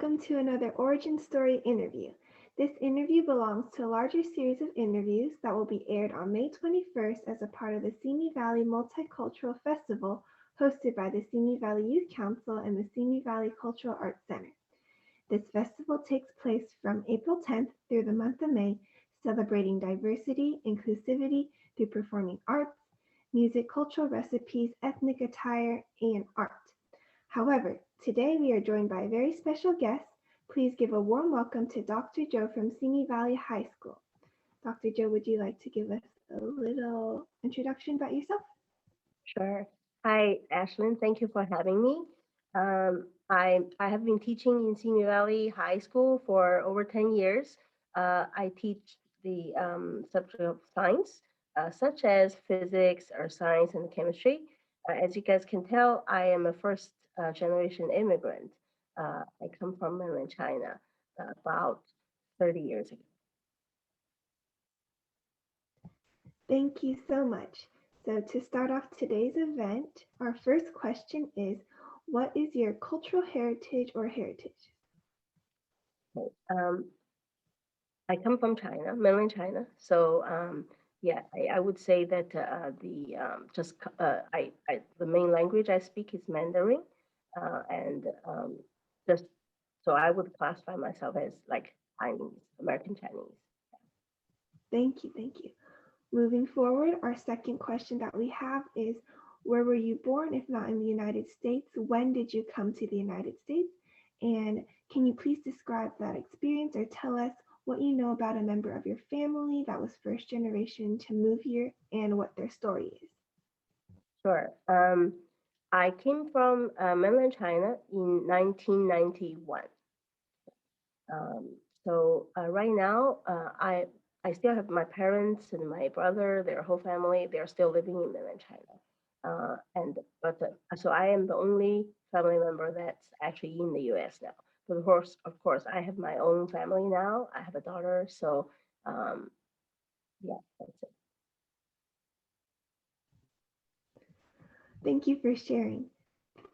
welcome to another Origin Story interview. This interview belongs to a larger series of interviews that will be aired on May 21st as a part of the Simi Valley Multicultural Festival hosted by the Simi Valley Youth Council and the Simi Valley Cultural Arts Center. This festival takes place from April 10th through the month of May, celebrating diversity, inclusivity through performing arts, music, cultural recipes, ethnic attire, and art. However, today we are joined by a very special guest. Please give a warm welcome to Dr. Joe from Simi Valley High School. Dr. Joe, would you like to give us a little introduction about yourself? Sure. Hi, Ashlyn. Thank you for having me. I have been teaching in Simi Valley High School for over 10 years. I teach the subject of science, such as physics, or science, and chemistry. As you guys can tell, I am a first generation immigrant. I come from mainland China about 30 years ago. Thank you so much. So to start off today's event, our first question is, what is your cultural heritage or heritage? Okay. I come from China, mainland China. So yeah, I would say that the main language I speak is Mandarin, and just so I would classify myself as like Chinese, American Chinese. Thank you, thank you. Moving forward, our second question that we have is, where were you born if not in the United States? When did you come to the United States? And can you please describe that experience or tell us what you know about a member of your family that was first generation to move here and what their story is? Sure. I came from mainland China in 1991. Um, so right now, I still have my parents and my brother, their whole family. They're still living in mainland China, and but so I am the only family member that's actually in the U.S. now. But of course, I have my own family now. I have a daughter, so um, yeah, that's it. Thank you for sharing.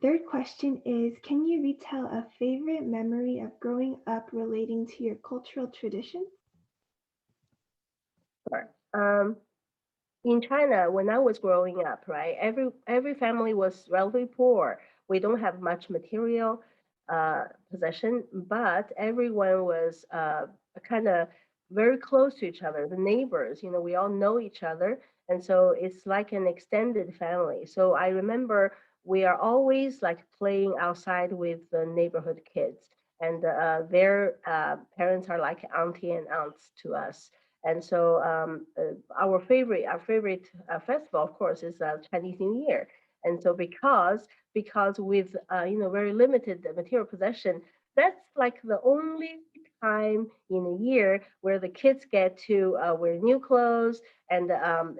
Third question is, can you retell a favorite memory of growing up relating to your cultural traditions? Sure. In China, when I was growing up, right, every family was relatively poor. We don't have much material possession, but everyone was kind of very close to each other. The neighbors, we all know each other, and so it's like an extended family. So I remember we are always like playing outside with the neighborhood kids, and their parents are like auntie and aunts to us. And so our favorite festival, of course, is Chinese New Year. And so because with very limited material possession, that's like the only time in a year where the kids get to wear new clothes and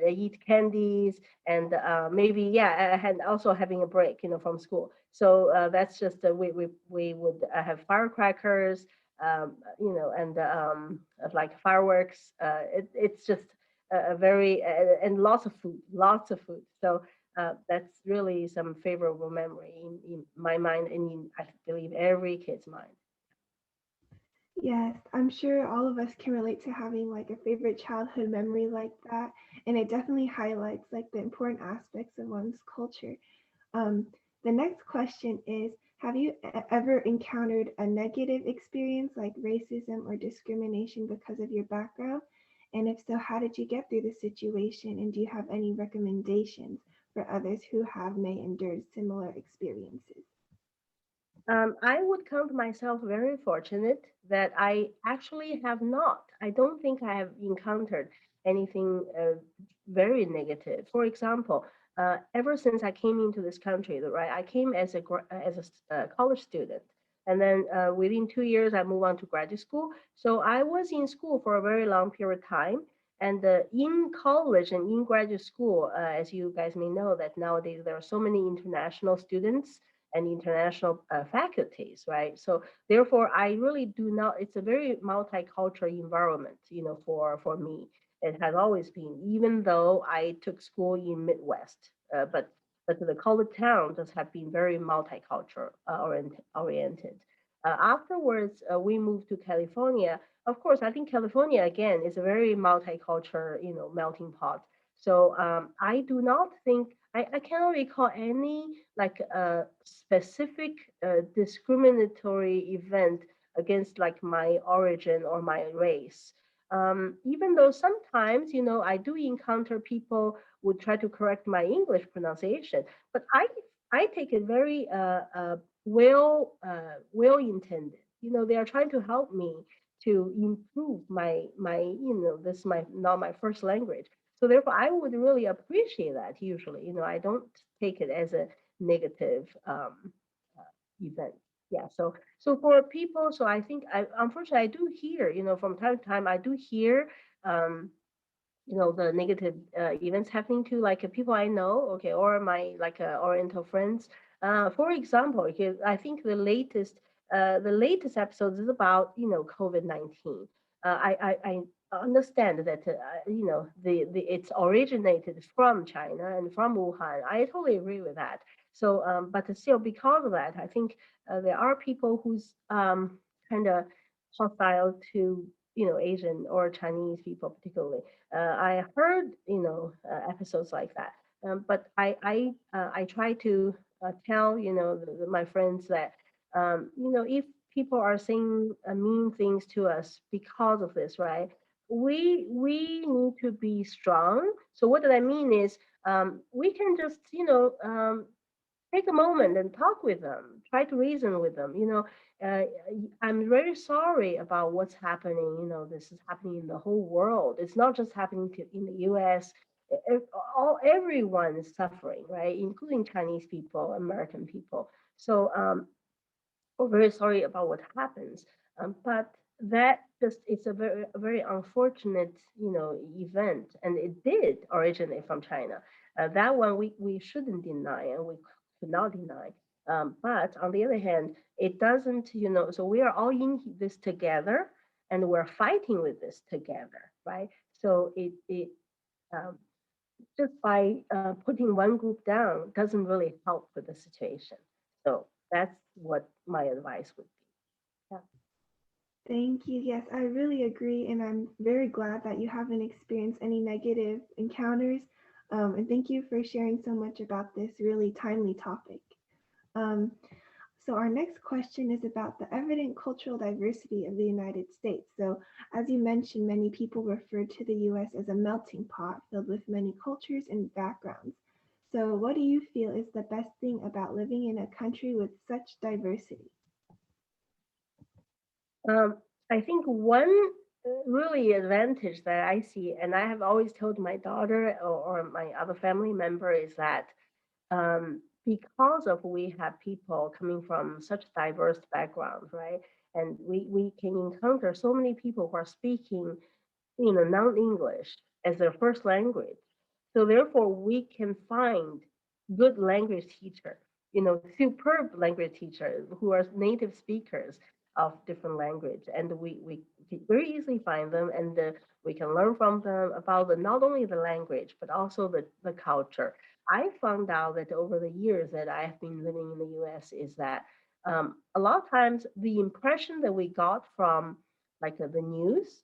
eat candies and maybe and also having a break from school. So that's just we would have firecrackers, and like fireworks. It's just a very and lots of food. So that's really some favorable memory in my mind and I believe every kid's mind. Yes, I'm sure all of us can relate to having like a favorite childhood memory like that. And it definitely highlights like the important aspects of one's culture. Um, the next question is, have you ever encountered a negative experience like racism or discrimination because of your background? And if so, how did you get through the situation? And do you have any recommendations for others who have may endured similar experiences? I would count myself very fortunate that I actually have not. I don't think I have encountered anything very negative. For example, ever since I came into this country, right, I came as a college student, and then within 2 years I moved on to graduate school. So I was in school for a very long period of time. And in college and in graduate school, as you guys may know, that nowadays there are so many international students and international faculties, right? So therefore, I really do not. It's a very multicultural environment, for me. It has always been, even though I took school in Midwest, but the college towns have been very multicultural oriented. Afterwards, we moved to California. Of course, I think California again is a very multicultural, melting pot. So I do not think I cannot recall any like specific discriminatory event against like my origin or my race. Even though sometimes, I do encounter people would try to correct my English pronunciation, but I take it very well intended. They are trying to help me to improve my this is my not my first language. So therefore, I would really appreciate that. Usually, I don't take it as a negative event. Yeah. So for people, so I think unfortunately I do hear, from time to time I do hear um, the negative events happening to like people I know, okay, or my like Oriental friends. For example, because I think the latest episode is about COVID-19. I understand that the it's originated from China and from Wuhan. I totally agree with that. So, but still, because of that, I think there are people who's kind of hostile to Asian or Chinese people particularly. I heard episodes like that, but I try to tell my friends that if people are saying mean things to us because of this, right? We need to be strong. So what I mean is we can just take a moment and talk with them, try to reason with them. Uh, I'm very sorry about what's happening. This is happening in the whole world. It's not just happening in the U.S. Everyone is suffering, right? Including Chinese people, American people. So we're very sorry about what happens. But that just it's a very unfortunate event, and it did originate from China. That one we shouldn't deny, and we could not deny. But on the other hand, it doesn't, so we are all in this together, and we're fighting with this together, right? So it um, just by putting one group down doesn't really help with the situation. So that's what my advice would be. Thank you. Yes, I really agree, and I'm very glad that you haven't experienced any negative encounters. And thank you for sharing so much about this really timely topic. Um, so, our next question is about the evident cultural diversity of the United States. So, as you mentioned, many people refer to the US as a melting pot filled with many cultures and backgrounds. So, what do you feel is the best thing about living in a country with such diversity? I think one really advantage that I see, and I have always told my daughter or my other family member, is that because of we have people coming from such diverse backgrounds, right? And we can encounter so many people who are speaking non-English as their first language. So therefore, we can find good language teachers, superb language teachers who are native speakers of different language, and we can very easily find them, and we can learn from them about not only the language but also the culture. I found out that over the years that I have been living in the U.S. is that a lot of times the impression that we got from like the news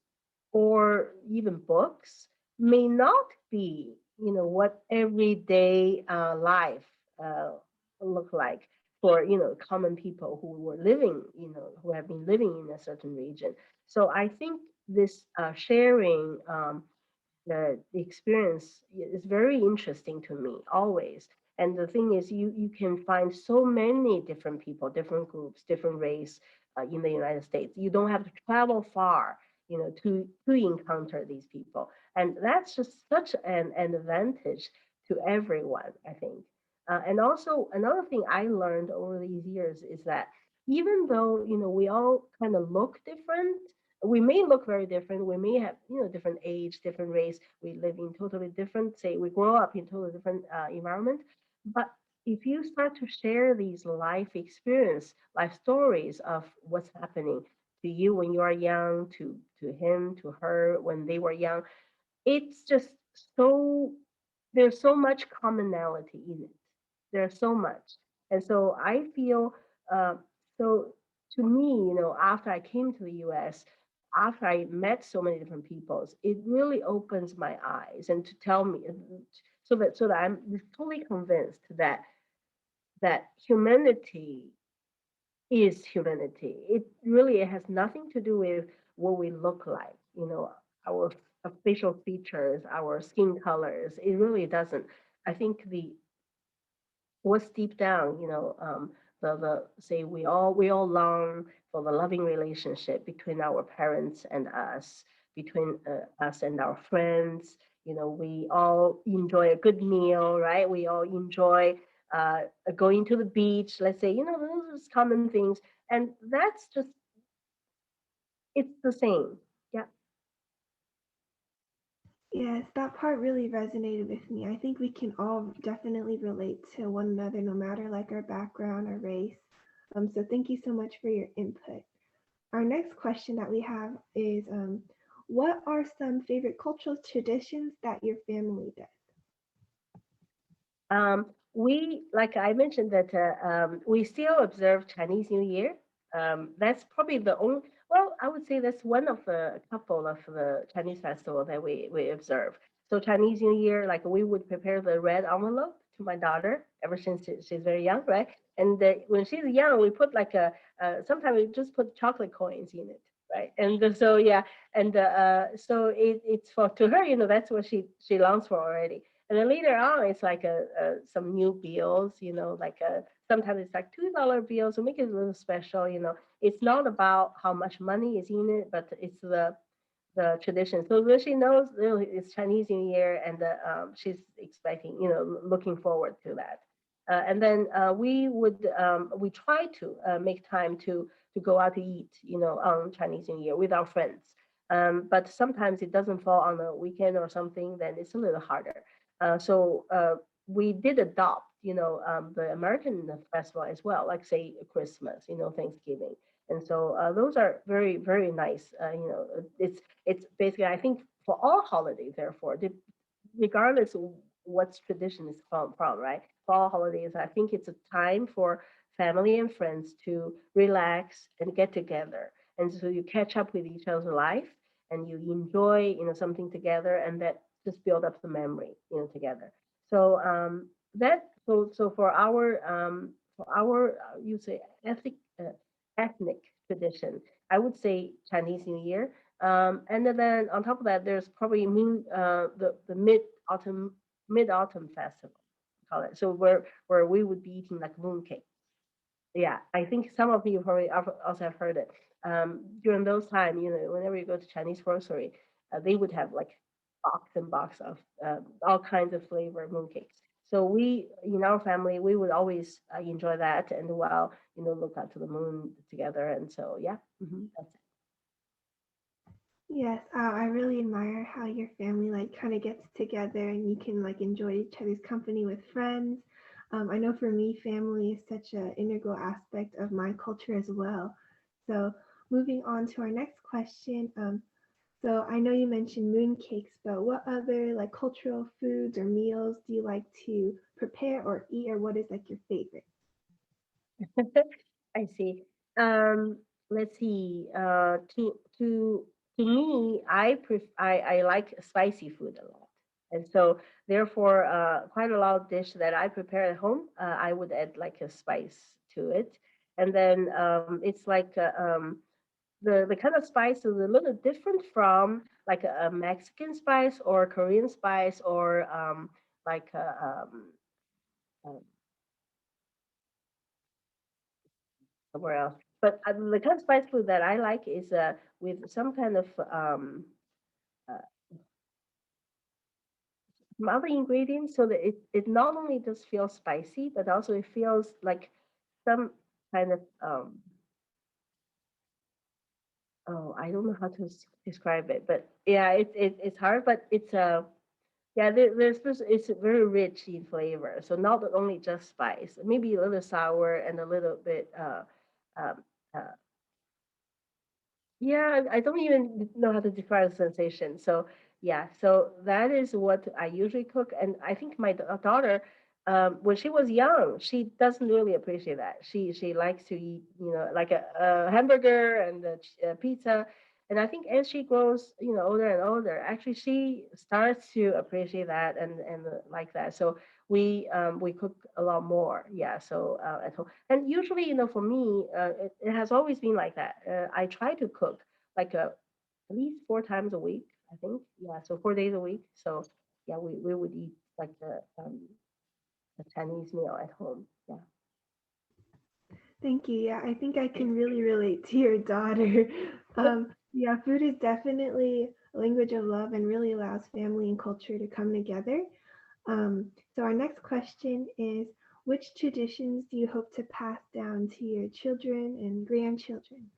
or even books may not be what everyday life uh, look like for common people who were living who have been living in a certain region. So I think this sharing the experience is very interesting to me always. And the thing is, you can find so many different people, different groups, different race in the United States. You don't have to travel far, to encounter these people, and that's just such an advantage to everyone, I think. And also another thing I learned over these years is that even though we all kind of look different, we may look very different. We may have, different age, different race. We live in totally different, say, we grow up in totally different environment. But if you start to share these life experience, life stories of what's happening to you when you are young, to him, to her when they were young, it's just so there's so much commonality in it. There's so much, and so I feel uh, so. to me, after I came to the US, after I met so many different peoples, it really opens my eyes and to tell me so that I'm fully convinced that humanity is humanity. It really has nothing to do with what we look like, our facial features, our skin colors. It really doesn't. I think the what's deep down, the say we all long for the loving relationship between our parents and us, between us and our friends. We all enjoy a good meal, right? We all enjoy uh, going to the beach. Let's say, those are common things, and that's just it's the same. Yeah. Yes, that part really resonated with me. I think we can all definitely relate to one another no matter like our background or race. So thank you so much for your input. Our next question that we have is what are some favorite cultural traditions that your family does? We, like I mentioned, that we still observe Chinese New Year. That's probably the only. Well, I would say that's one of the couple of the Chinese festival that we observe. So Chinese New Year, like we would prepare the red envelope to my daughter ever since she's very young, right? And when she's young, we put like sometimes we just put chocolate coins in it, right? And so yeah, and so it's for to her, that's what she longs for already. And then later on, it's like some new bills, like sometimes it's like $2 bills to make it a little special. It's not about how much money is in it, but it's the tradition. So when she knows really it's Chinese New Year, and she's expecting, looking forward to that. And then we try to make time to go out to eat, on Chinese New Year with our friends. But sometimes it doesn't fall on a weekend or something, then it's a little harder. So we did adopt, the American festival as well, like say Christmas, Thanksgiving. And so those are very, very nice. It's basically, I think, for all holidays, therefore, regardless of what tradition is from, right? For all holidays, I think it's a time for family and friends to relax and get together. And so you catch up with each other's life and you enjoy, something together, and that just build up the memory, together. So so for our you say ethnic tradition, I would say Chinese New Year. And then on top of that, there's probably the mid autumn festival, call it. So where we would be eating like mooncake. Yeah, I think some of you probably also have heard it. During those time, whenever you go to Chinese grocery, they would have like box and box of all kinds of flavor mooncakes. So we, in our family, we would always enjoy that, and while look out to the moon together. And so yeah, that's it. Yes, I really admire how your family like kind of gets together and you can like enjoy each other's company with friends. I know for me, family is such an integral aspect of my culture as well. So moving on to our next question. So I know you mentioned mooncakes, but what other like cultural foods or meals do you like to prepare or eat, or what is like your favorite? I see. Um, let's see. To me, I like spicy food a lot, and so therefore, quite a lot of dish that I prepare at home, I would add like a spice to it, and then it's like the kind of spice is a little different from like a Mexican spice or Korean spice or like um, somewhere else. But the kind of spice food that I like is with some kind of uh, some other ingredients, so that it not only just feels spicy, but also it feels like some kind of oh, I don't know how to describe it, but yeah, it's hard, but it's yeah, it's very rich in flavor. So not only just spice, maybe a little sour and a little bit um, uh, yeah, I don't even know how to describe the sensation. So yeah, so that is what I usually cook, and I think my daughter, when she was young, she doesn't really appreciate that. She likes to eat, like a hamburger and a pizza. And I think as she grows, older and older, actually she starts to appreciate that and like that. So we cook a lot more, yeah. So at home, and usually, for me, it has always been like that. I try to cook like at least 4 times a week, I think. Yeah, so 4 days a week. So yeah, we would eat like a Chinese meal at home. Yeah. Thank you. Yeah, I think I can really relate to your daughter. Yeah, food is definitely a language of love and really allows family and culture to come together. So our next question is, which traditions do you hope to pass down to your children and grandchildren?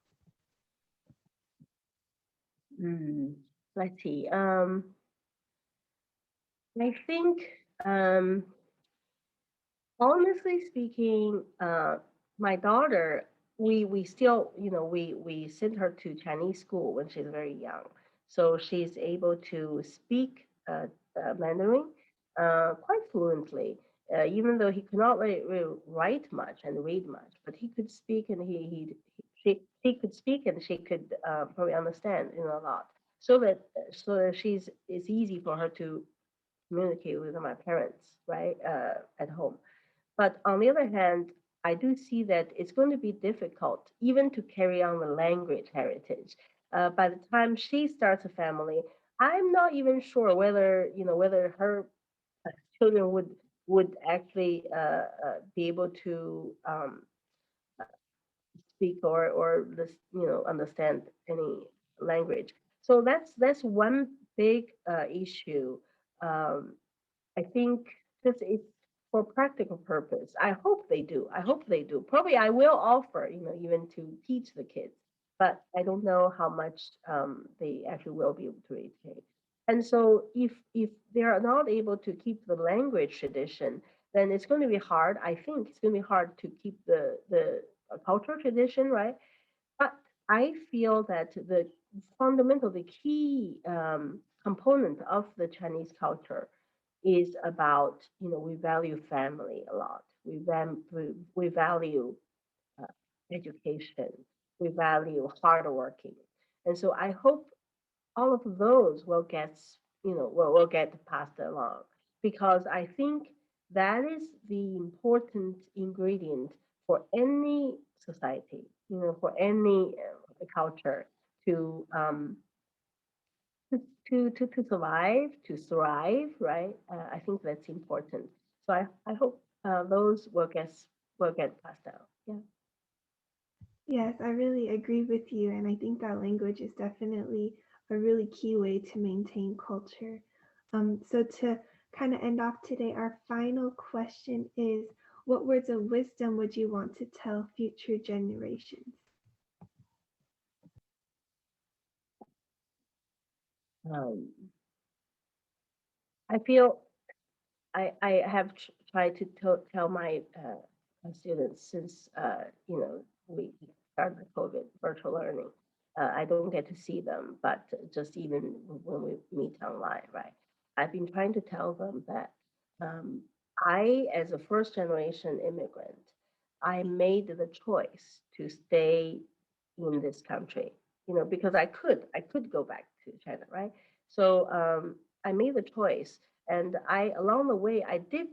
Mm, let's see. I think, um, honestly speaking, my daughter, we still, we sent her to Chinese school when she's very young, so she's able to speak Mandarin quite fluently. Even though he could not really write much and read much, but he could speak, and she could speak, and she could probably understand, a lot. So that she's it's easy for her to communicate with my parents, right, at home. But on the other hand, I do see that it's going to be difficult even to carry on the language heritage. By the time she starts a family, I'm not even sure whether her children would actually be able to speak or understand any language. So that's one big issue. Um, I think just it's for practical purpose. I hope they do. I hope they do. Probably I will offer, even to teach the kids, but I don't know how much they actually will be able to educate. And so if they are not able to keep the language tradition, then it's going to be hard. I think it's going to be hard to keep the cultural tradition, right? But I feel that the fundamental, the key component of the Chinese culture is about, we value family a lot. We value uh, education. We value hard working. And so I hope all of those will get passed along, because I think that is the important ingredient for any society, for any culture to to survive, to thrive, right? I think that's important. So I hope those will get passed down. Yeah. Yes, I really agree with you, and I think that language is definitely a really key way to maintain culture. So to kind of end off today, our final question is, what words of wisdom would you want to tell future generations? Um, I feel I have tried to tell my students since we started the COVID virtual learning. I don't get to see them, but just even when we meet online, right? I've been trying to tell them that um, I, as a first generation immigrant, I made the choice to stay in this country, because I could go back to China, right? So I made the choice, and I along the way I did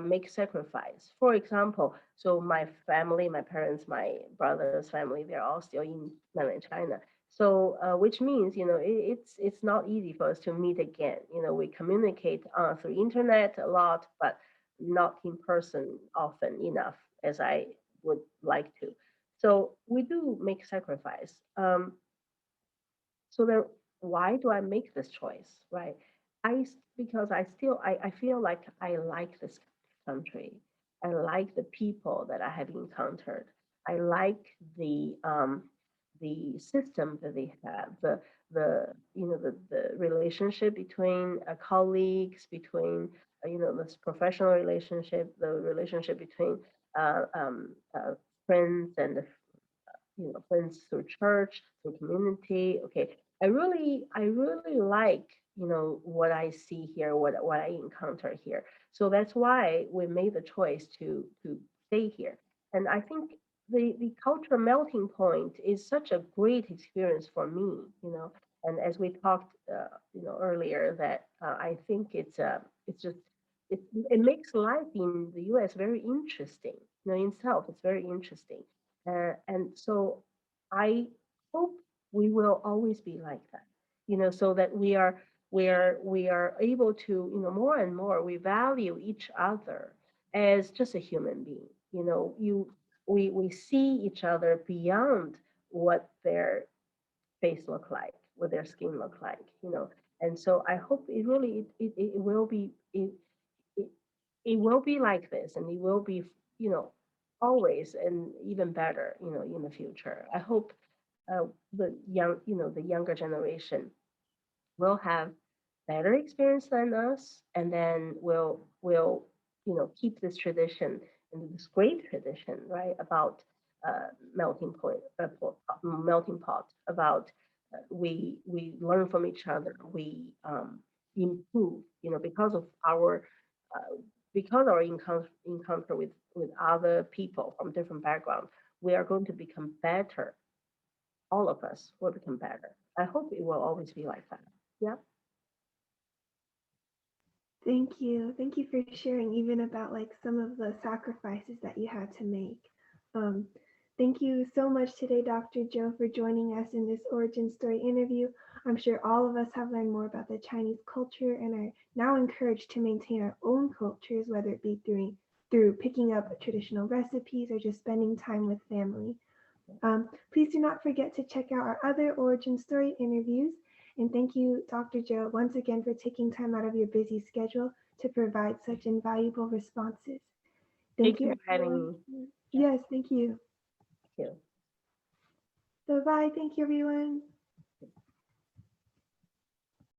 make sacrifice. For example, so my family, my parents, my brother's family, they're all still in mainland China. So which means it's not easy for us to meet again. We communicate through internet a lot, but not in person often enough as I would like to. So we do make sacrifice. So then why do I make this choice, right? Because I feel like I like this country. I like the people that I have encountered. I like the system that they have, the relationship between colleagues, between this professional relationship, the relationship between friends and friends through church, through community. Okay, I really like, what I see here, what I encounter here. So that's why we made the choice to stay here. And I think the cultural melting point is such a great experience for me. And as we talked, earlier, that I think it's just it makes life in the U.S. very interesting. In itself, it's very interesting. And so I hope we will always be like that, so that we are able to, more and more we value each other as just a human being. We see each other beyond what their face look like, what their skin look like. And so I hope it will be it, it will be like this, and it will be, you know always, and even better, in the future. I hope the younger generation will have better experience than us, and then we'll keep this tradition, and this great tradition, right, about melting pot, about we learn from each other, we improve, because of uh, our encounter with other people from different backgrounds. We are going to become better. All of us will become better. I hope it will always be like that. Yeah. Thank you. Thank you for sharing even about like some of the sacrifices that you had to make. Um, Thank you so much today, Dr. Joe, for joining us in this origin story interview. I'm sure all of us have learned more about the Chinese culture and are now encouraged to maintain our own cultures, whether it be through picking up traditional recipes or just spending time with family. Please do not forget to check out our other origin story interviews. And thank you, Dr. Joe, once again for taking time out of your busy schedule to provide such invaluable responses. Thank Thank you, you for having everyone. me. Yeah. Yes, thank you. Thank you. Bye bye. Thank you, everyone.